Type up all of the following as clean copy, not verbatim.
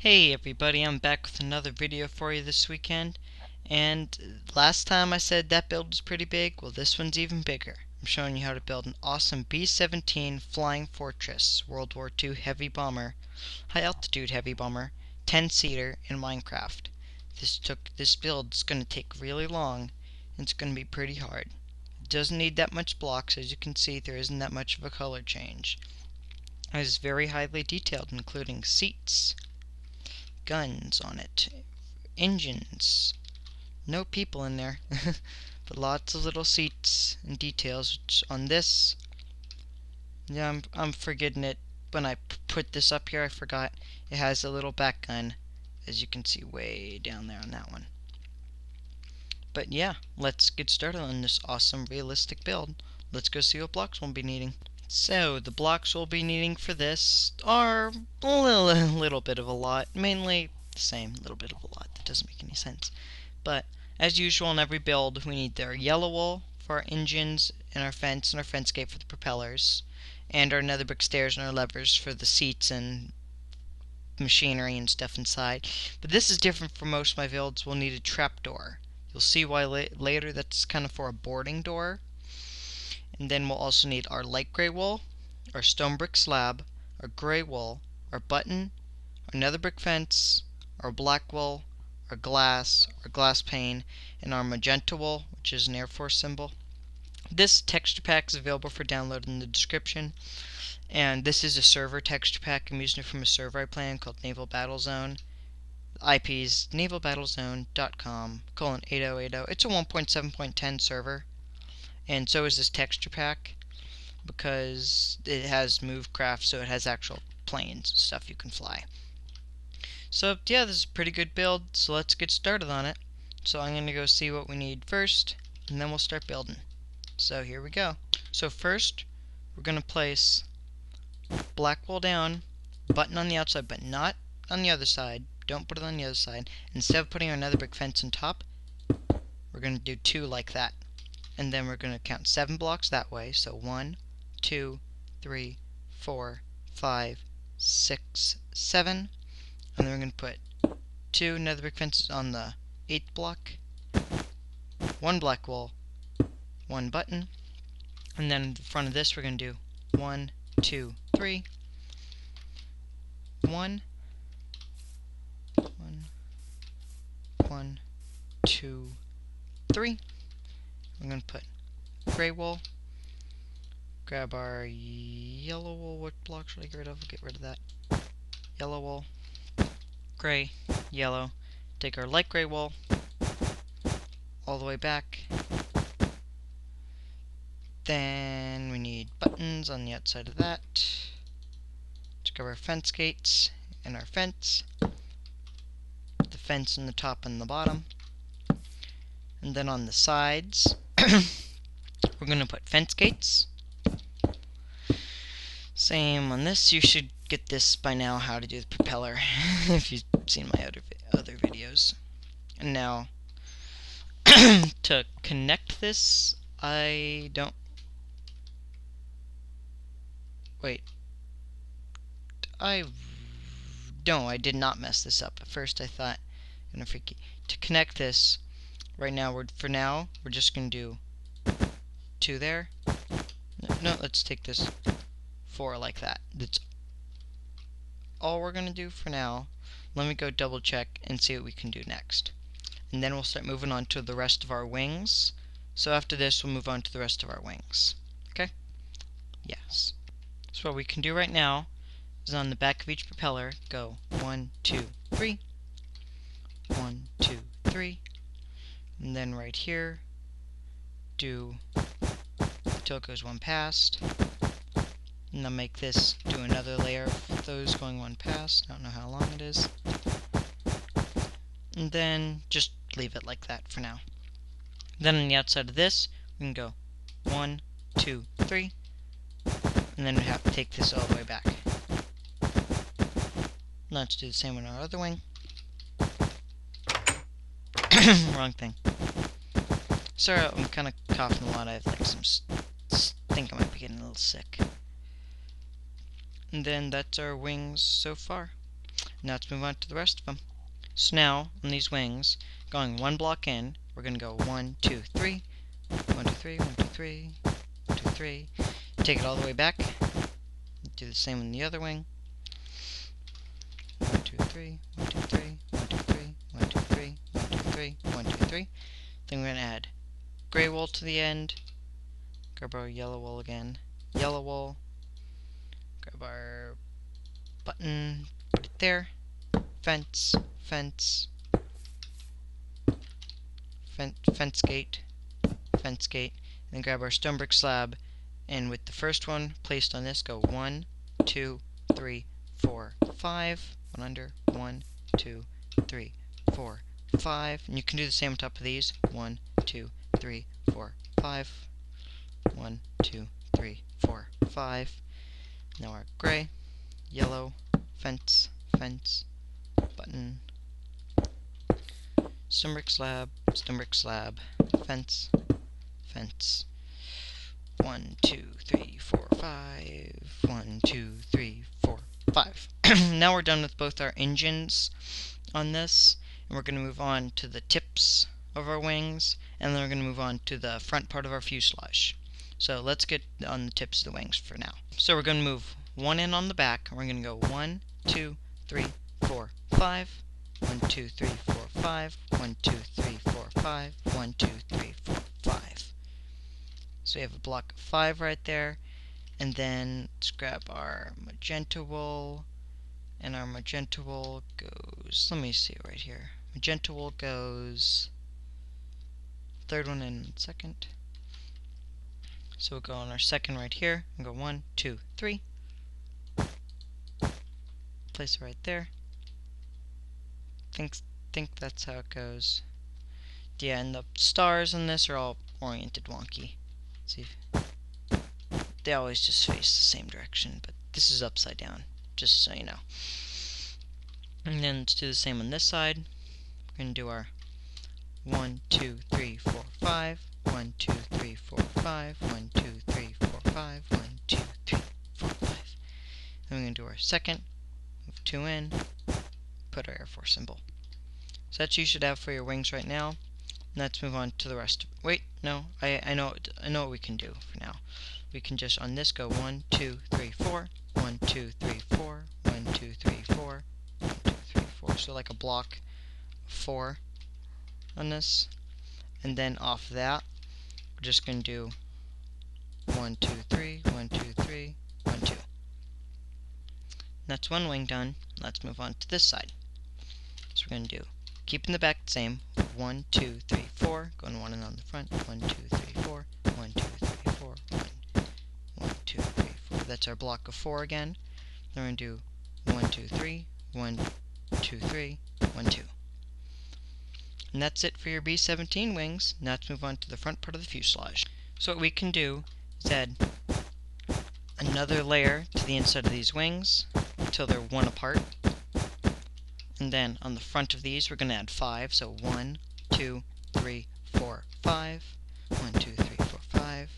Hey everybody, I'm back with another video for you this weekend. And last time I said that build was pretty big, well this one's even bigger. I'm showing you how to build an awesome B-17 Flying Fortress World War II heavy bomber, high-altitude heavy bomber, 10-seater in Minecraft. This build's going to take really long, and it's going to be pretty hard. It doesn't need that much blocks. As you can see, there isn't that much of a color change. It is very highly detailed, including seats, guns on it, engines, no people in there, but lots of little seats and details. Which on this, yeah, I'm forgetting it. When I put this up here, I forgot it has a little back gun, as you can see way down there on that one. But yeah, let's get started on this awesome realistic build. Let's go see what blocks we'll be needing. So the blocks we'll be needing for this are a little bit of a lot, mainly the same, little bit of a lot. That doesn't make any sense. But as usual in every build, we need our yellow wool for our engines and our fence gate for the propellers, and our nether brick stairs and our levers for the seats and machinery and stuff inside. But this is different from most of my builds. We'll need a trapdoor. You'll see why later. That's kind of for a boarding door. And then we'll also need our light gray wool, our stone brick slab, our gray wool, our button, our nether brick fence, our black wool, our glass pane, and our magenta wool, which is an Air Force symbol. This texture pack is available for download in the description. And this is a server texture pack. I'm using it from a server I play on called Naval Battlezone. The IP is navalbattlezone.com:8080. It's a 1.7.10 server. And so is this texture pack, because it has Movecraft, so it has actual planes, stuff you can fly. So yeah, this is a pretty good build, so let's get started on it. So I'm going to go see what we need first, and then we'll start building. So here we go. So first, we're going to place black wool down, button on the outside, but not on the other side. Don't put it on the other side. Instead of putting our nether brick fence on top, we're going to do two like that. And then we're going to count 7 blocks that way. So 1, 2, 3, 4, 5, 6, 7. And then we're going to put 2 nether brick fences on the 8th block, 1 black wool, 1 button. And then in the front of this, we're going to do 1, 2, 3, 1, 1, 2, 3. I'm going to put gray wool, grab our yellow wool. What block should I get rid of? Get rid of that. Yellow wool, gray, yellow. Take our light gray wool all the way back. Then we need buttons on the outside of that. Let's grab our fence gates and our fence. The fence in the top and the bottom. And then on the sides, we're going to put fence gates. Same on this. You should get this by now, how to do the propeller, if you've seen my other videos. And now, to connect this, I don't... Wait. I did not mess this up. At first I thought, to connect this, right now, we're just going to do 2 there. No, let's take this 4 like that. That's all we're going to do for now. Let me go double check and see what we can do next. And then we'll start moving on to the rest of our wings. So after this, we'll move on to the rest of our wings. Okay? Yes. So what we can do right now is on the back of each propeller, go 1, 2, 3. 1, 2, 3. And then right here, do till it goes 1 past. And then make this do another layer of those going 1 past. I don't know how long it is. And then just leave it like that for now. Then on the outside of this, we can go 1, 2, 3. And then we have to take this all the way back. Let's do the same with our other wing. Wrong thing. Sorry, I'm kind of coughing a lot. I have like think I might be getting a little sick. And then that's our wings so far. Now let's move on to the rest of them. So now, on these wings, going one block in, we're going to go 1, 2, 3, 1, 2, 3, 1, 2, 3, 1, 2, 3. Take it all the way back. Do the same on the other wing. 1, 2, 3, 1, 2, 3, 1, 2, 3, 1, 2, 3, 1, 2, 3, 1, 2, 3. Then we're going to add gray wool to the end. Grab our yellow wool again. Yellow wool. Grab our button. Put it there. Fence. Fence. Fence gate. Fence gate. And then grab our stone brick slab. And with the first one placed on this, go 1, 2, 3, 4, 5. One under. 1, 2, 3, 4, 5. And you can do the same on top of these. 1, 2, 3, 4, 5. 1, 2, 3, 4, 5. Now our gray, yellow, fence, fence, button, stone brick slab, fence, fence. 1, 2, 3, 4, 5. 1, 2, 3, 4, 5. Now we're done with both our engines on this, and we're going to move on to the tips of our wings, and then we're going to move on to the front part of our fuselage. So let's get on the tips of the wings for now. So we're going to move one in on the back, and we're going to go 1, 2, 3, 4, 5. 1, 2, 3, 4, 5. 1, 2, 3, 4, 5. 1, 2, 3, 4, 5. So we have a block of 5 right there. And then let's grab our magenta wool. And our magenta wool goes, let me see right here. Magenta wool goes, third one in second. So we'll go on our second right here and go 1, 2, 3. Place it right there. Think that's how it goes. Yeah, and the stars on this are all oriented wonky. See, they always just face the same direction, but this is upside down, just so you know. And then let's do the same on this side. We're going to do our 1, 2, 3, 4, 5. 1, 2, 3, 4, 5. 1, 2, 3, 4, 5. 1, 2, 3, 4, 5. Then we're going to do our second. Move 2 in. Put our Air Force symbol. So that's what you should have for your wings right now. Let's move on to the rest. Wait, no, I know what we can do for now. We can just on this go 1, 2, 3, 4. 1, 2, 3, 4. 1, 2, 3, 4. 1, 2, 3, 4. So like a block of 4 on this. And then off that, we're just going to do 1, 2, 3, 1, 2, 3, 1, 2. That's one wing done. Let's move on to this side. So we're going to do, keeping the back the same, 1, 2, 3, 4, going 1 in on the front, 1, 2, 3, 4, 1, 2, 3, 4, 1, 2, 3, 4. That's our block of 4 again. Then we're going to do 1, 2, 3, 1, 2, 3, 1, 2. And that's it for your B-17 wings. Now let's move on to the front part of the fuselage. So what we can do is add another layer to the inside of these wings until they're one apart. And then on the front of these we're going to add 5. So 1, 2, 3, 4, 5. 1, 2, 3, 4, 5.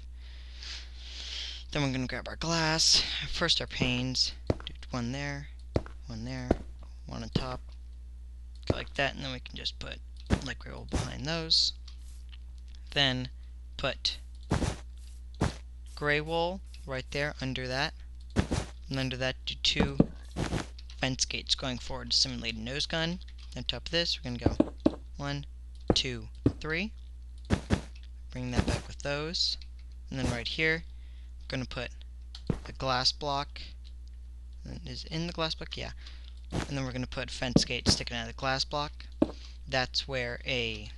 Then we're going to grab our glass. First our panes. Do one there, one on top. Like that, and then we can just put liquid wool behind those. Then put gray wool right there under that. And under that do 2 fence gates going forward to simulate a nose gun. Then on top of this, we're going to go 1, 2, 3. Bring that back with those. And then right here, we're going to put the glass block. Is it in the glass block? Yeah. And then we're going to put fence gate sticking out of the glass block. That's where a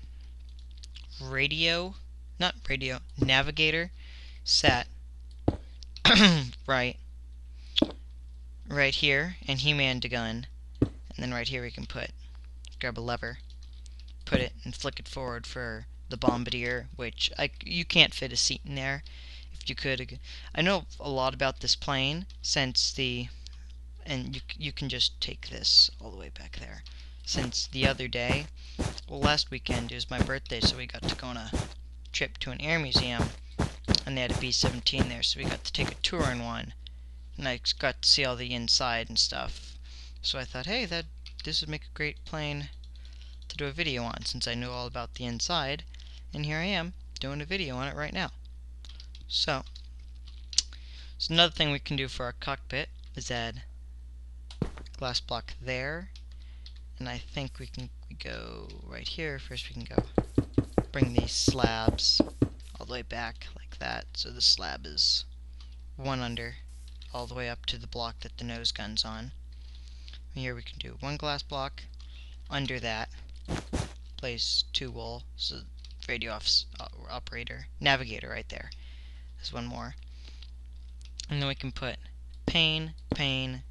navigator sat right here, and he manned a gun. And then right here we can grab a lever, put it, and flick it forward for the bombardier, which you can't fit a seat in there. If you could, I know a lot about this plane since and you can just take this all the way back there. Since the other day, well, last weekend, it was my birthday, so we got to go on a trip to an air museum, and they had a B-17 there, so we got to take a tour in one, and I got to see all the inside and stuff. So I thought, hey, that'd this would make a great plane to do a video on, since I know all about the inside, and here I am doing a video on it right now. So another thing we can do for our cockpit is add glass block there, and I think we go right here. First we can go bring these slabs all the way back like that, so the slab is one under all the way up to the block that the nose gun's on. And here we can do one glass block under that, place two wool, so radio operator, navigator right there. There's one more. And then we can put pane, pane,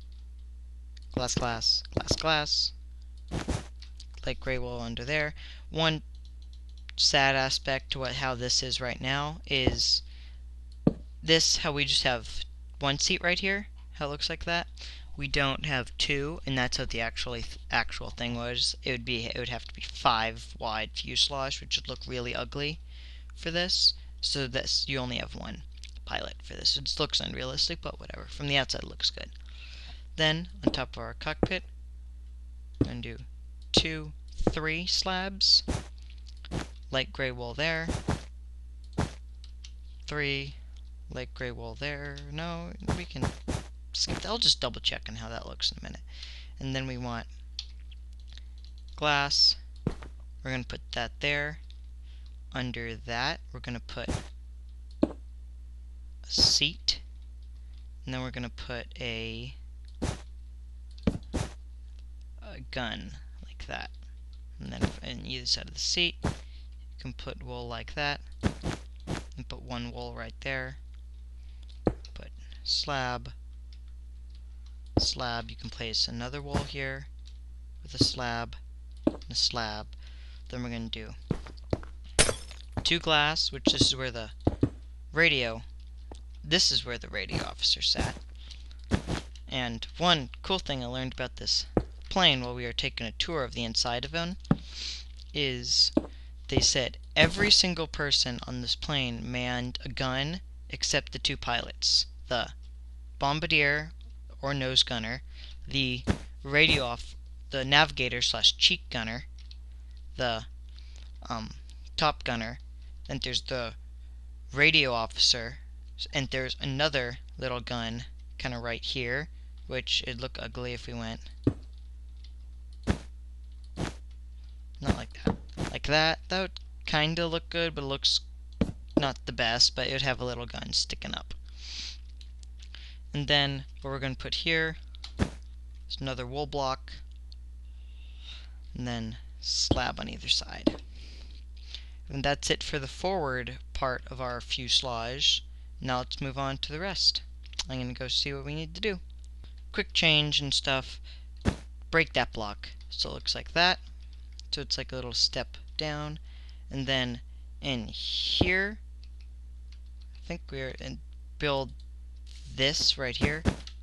glass, glass, glass, glass, light gray wool under there. One sad aspect to how this is right now is this, how we just have one seat right here, how it looks like that. We don't have two, and that's what the actual thing was. It would have to be 5 wide fuselage, which would look really ugly for this. So this, you only have one pilot for this. It looks unrealistic, but whatever. From the outside, it looks good. Then on top of our cockpit, I'm going to do 2, 3 slabs, light gray wool there, 3 light gray wool there. No, we can skip that. I'll just double check on how that looks in a minute. And then we want glass. We're going to put that there. Under that, we're going to put a seat. And then we're going to put a gun like that. And then on either side of the seat, you can put wool like that. And put one wool right there. Put slab. Slab, you can place another wool here with a slab and a slab. Then we're going to do 2 glass, which this is where the radio officer sat. And one cool thing I learned about this plane while we were taking a tour of the inside of one is they said every single person on this plane manned a gun except the 2 pilots, the bombardier or nose gunner, the the navigator / cheek gunner, the top gunner, then there's the radio officer, and there's another little gun kind of right here, which it'd look ugly if we went not like that. Like that. That would kind of look good, but it looks not the best, but it would have a little gun sticking up. And then what we're going to put here is another wool block, and then slab on either side. And that's it for the forward part of our fuselage. Now let's move on to the rest. I'm going to go see what we need to do. Quick change and stuff. Break that block. So it looks like that. So it's like a little step down. And then in here, I think we're in build this right here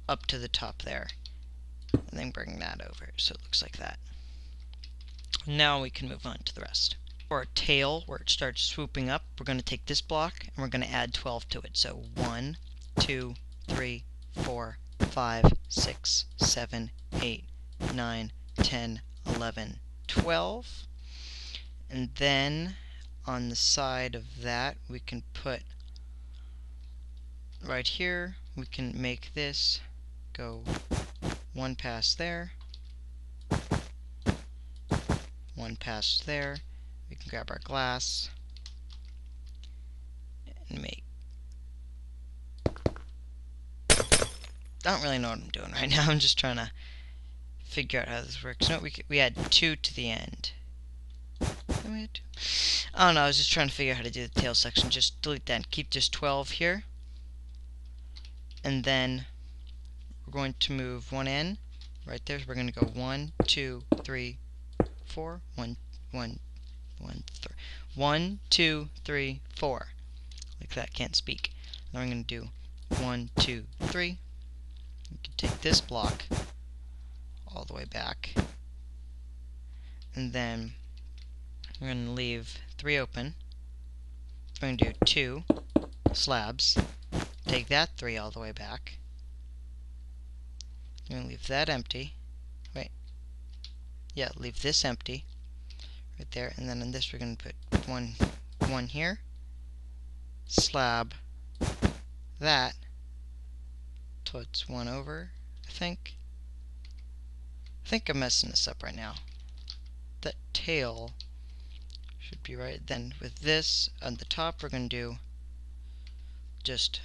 up to the top there, and then bring that over so it looks like that. Now we can move on to the rest. For our tail, where it starts swooping up, we're going to take this block and we're going to add 12 to it. So 1, 2, 3, 4, 5, 6, 7, 8, 9, 10, 11, 12. And then on the side of that, we can put right here, we can make this go 1 past there, 1 past there. We can grab our glass and make. I don't really know what I'm doing right now. I'm just trying to figure out how this works. No, we add 2 to the end. I don't know. I was just trying to figure out how to do the tail section. Just delete that and keep just 12 here. And then we're going to move one in right there. So we're going to go 1, 2, 3, 4. 1, 1, 1, 3. 1, 2, 3, 4. Like that. Can't speak. Then we're going to do 1, 2, 3. We can take this block all the way back. And then we're going to leave 3 open. We're going to do 2 slabs. Take that 3 all the way back. We're going to leave that empty. Wait. yeah, leave this empty right there, and then on this we're going to put one here, slab that till it's one over. I think I'm messing this up right now. That tail should be right. Then with this on the top we're going to do just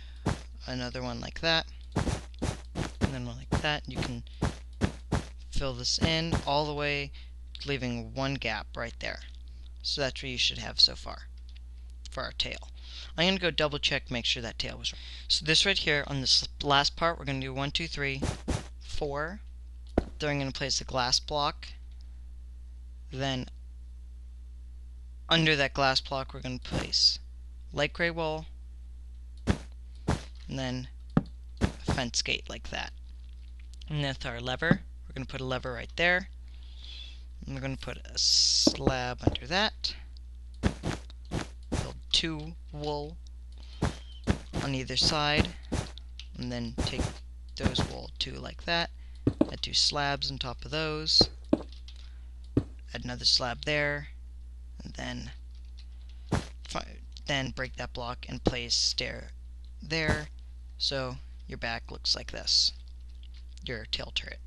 another one like that, and then one like that. You can fill this in all the way, leaving one gap right there. So that's what you should have so far for our tail. I'm going to go double check, make sure that tail was right. So this right here on this last part, we're going to do 1, 2, 3, 4. Then I'm going to place the glass block. Then under that glass block we're going to place light gray wool, and then a fence gate like that. And with our lever, we're going to put a lever right there, and we're going to put a slab under that, build 2 wool on either side, and then take those wool 2 like that, add 2 slabs on top of those, add another slab there, and then break that block and place stair there, so your back looks like this, your tail turret.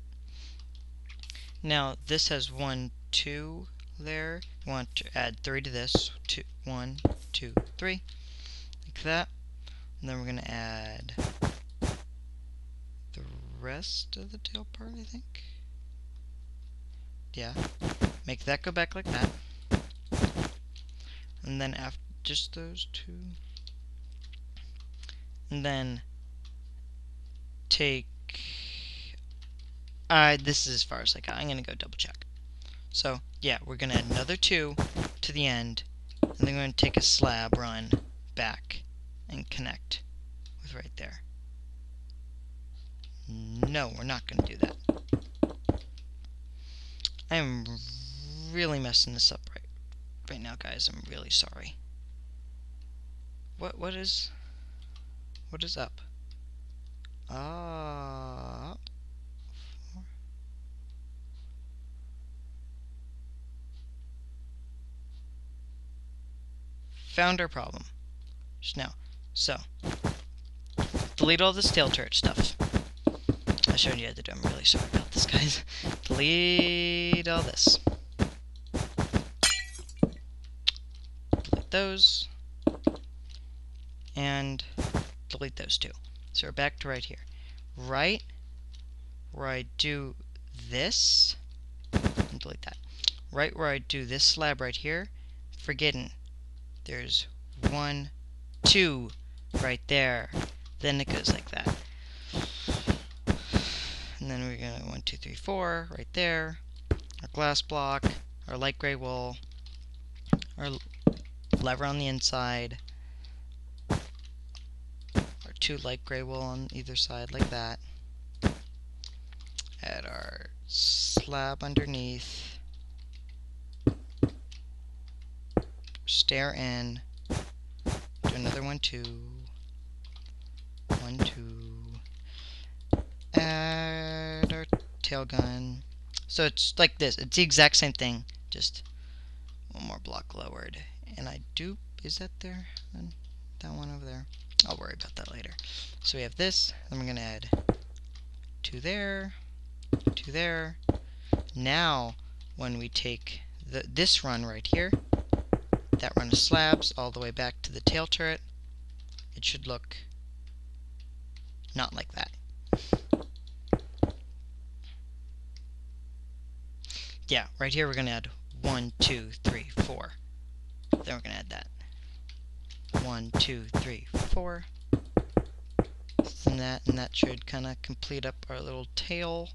Now this has 1, 2 there. You want to add 3 to this. 1, 2, 3, like that. And then we're going to add the rest of the tail part, I think. Yeah, make that go back like that. And then after just those 2, and then take this is as far as I got. I'm gonna go double check. So yeah, we're gonna add another 2 to the end, and then we're gonna take a slab, run back and connect with right there. No, we're not gonna do that. I am really messing this up right now, guys. I'm really sorry. What is up? Found our problem just now. So delete all this tail turret stuff. I showed you how to do. I'm really sorry about this, guys. Delete all this. Delete those. And delete those 2. So we're back to right here. Right where I do this, and delete that. Right where I do this slab right here, forgetting there's 1, 2 right there. Then it goes like that. And then we're gonna 1, 2, 3, 4 right there. Our glass block, our light gray wool, our lever on the inside, our 2 light gray wool on either side like that. Add our slab underneath. Stair in. Do another 1, 2. 1, 2. Add our tail gun. So it's like this. It's the exact same thing, just one more block lowered. And is that there? And that one over there. I'll worry about that later. So we have this, then we're going to add 2 there, 2 there. Now, when we take this run right here, that run of slabs all the way back to the tail turret, it should look not like that. Yeah, right here we're going to add 1, 2, 3, 4. Then we're going to add that. 1, 2, 3, 4. And that should kind of complete up our little tail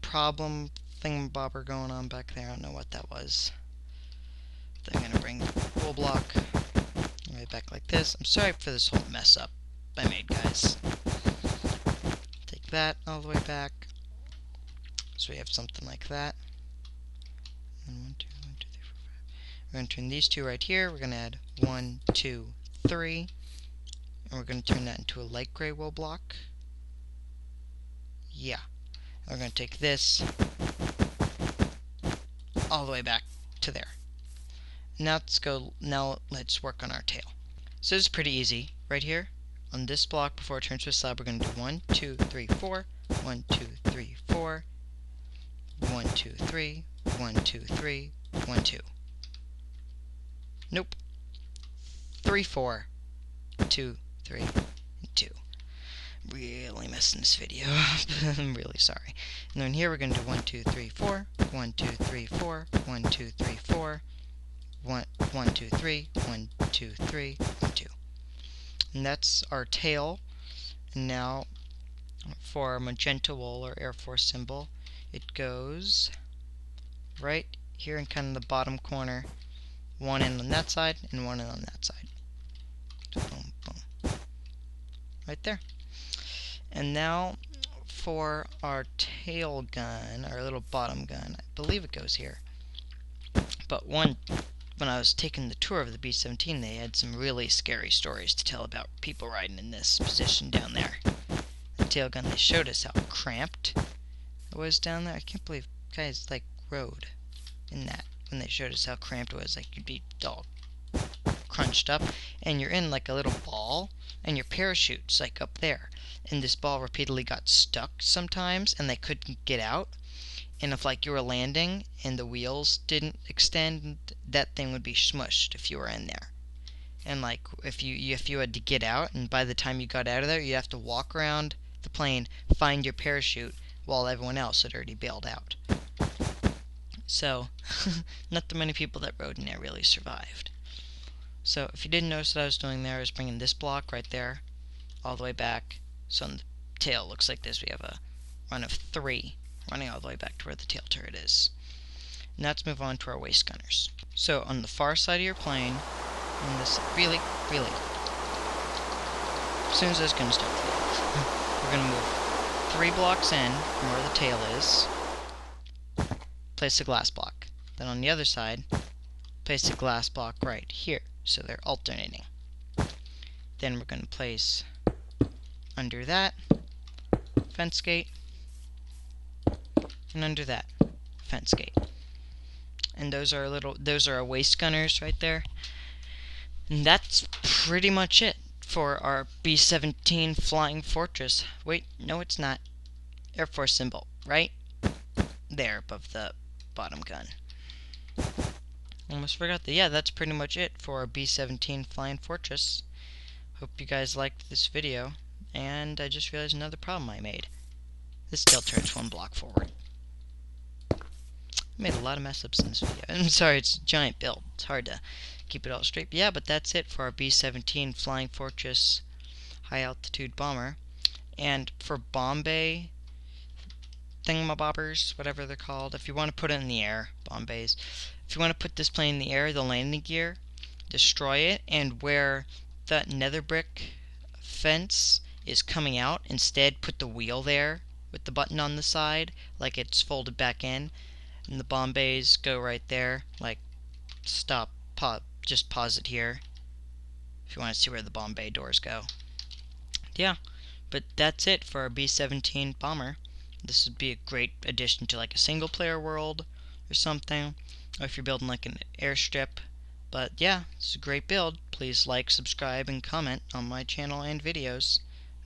problem thingamabobber going on back there. I don't know what that was. Then I'm going to bring the wool block right back like this. I'm sorry for this whole mess up I made, guys. Take that all the way back. So we have something like that. And 1, 2, 1, 2, 3, 4, 5. We're going to turn these 2 right here. We're going to add 1, 2, 3. And we're going to turn that into a light gray wool block. Yeah. And we're going to take this, all the way back to there. Now let's work on our tail. So it's pretty easy. Right here on this block before it turns to a slab, we're going to do 1, 2, 3, 4, 1, 2, 3, 4, 1, 2, 3, 1, 2, 3, 1, 2. Nope. 3, 4, 2, 3, 2. Really messing this video up. I'm really sorry. And then here we're going to do 1, 2, 3, 4, 1, 2, 3, 4, 1, 2, 3, 4, 1, 2, 3, 1, 2, 3, 1, 2. And that's our tail. And now for our magenta wool or Air Force symbol, it goes right here in kind of the bottom corner. One end on that side and one end on that side. So boom, boom. Right there. And now for our tail gun, our little bottom gun, I believe it goes here. But when I was taking the tour of the B-17, they had some really scary stories to tell about people riding in this position down there. The tail gun, they showed us how cramped it was down there. I can't believe guys like rode in that when they showed us how cramped it was. Like you'd be all crunched up, and you're in like a little ball, and your parachute's like up there. And this ball repeatedly got stuck sometimes, and they couldn't get out. And if like you were landing and the wheels didn't extend, that thing would be smushed if you were in there. And like if you had to get out, and by the time you got out of there, you'd have to walk around the plane, find your parachute, while everyone else had already bailed out. So, not too many people that rode in there really survived. So if you didn't notice what I was doing there, I was bringing this block right there all the way back. So on the tail looks like this. We have a run of 3 running all the way back to where the tail turret is. Now let's move on to our waist gunners. So on the far side of your plane, on this really, as soon as this gun starts, we're going to move 3 blocks in from where the tail is, place a glass block. Then on the other side, place a glass block right here, so they're alternating. Then we're going to place under that fence gate, and under that fence gate. And those are our waist gunners right there. And that's pretty much it for our B-17 Flying Fortress. Wait, no it's not. Air Force symbol, right there above the bottom gun. Almost forgot that. Yeah, that's pretty much it for our B-17 Flying Fortress. Hope you guys liked this video. And I just realized another problem I made. This tail turret's 1 block forward. I made a lot of mess ups in this video. I'm sorry, it's a giant build. It's hard to keep it all straight. But yeah, but that's it for our B-17 Flying Fortress high-altitude bomber. And for bomb bay thingamabobbers, whatever they're called, if you want to put it in the air, bomb bays, if you want to put this plane in the air, the landing gear, destroy it, and where that nether brick fence is coming out, instead put the wheel there with the button on the side, like it's folded back in, and the bomb bays go right there. Like, stop, pause, just pause it here if you want to see where the bomb bay doors go. Yeah, but that's it for our B-17 bomber. This would be a great addition to like a single player world or something, or if you're building like an airstrip. But yeah, it's a great build. Please like, subscribe, and comment on my channel and videos.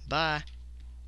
Bye.